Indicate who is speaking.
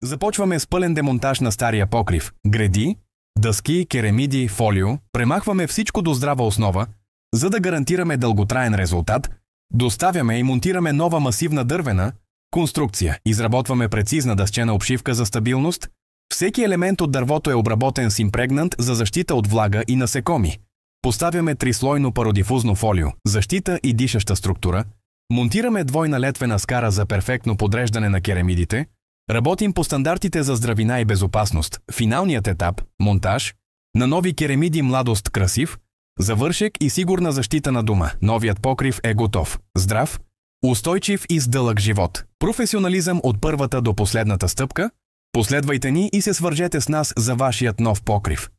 Speaker 1: Започваме с пълен демонтаж на стария покрив. Греди, дъски, керемиди, фолио. Премахваме всичко до здрава основа, за да гарантираме дълготраен резултат. Доставяме и монтираме нова масивна дървена конструкция. Изработваме прецизна дъсчена обшивка за стабилност. Всеки елемент от дървото е обработен с импрегнант за защита от влага и насекоми. Поставяме трислойно пародифузно фолио, защита и дишаща структура. Монтираме двойна летвена скара за перфектно подреждане на керемидите. Работим по стандартите за здравина и безопасност. Финалният етап – монтаж на нови керемиди, младост, красив, завършек и сигурна защита на дома. Новият покрив е готов. Здрав, устойчив и с дълъг живот. Професионализъм от първата до последната стъпка. Последвайте ни и се свържете с нас за вашият нов покрив.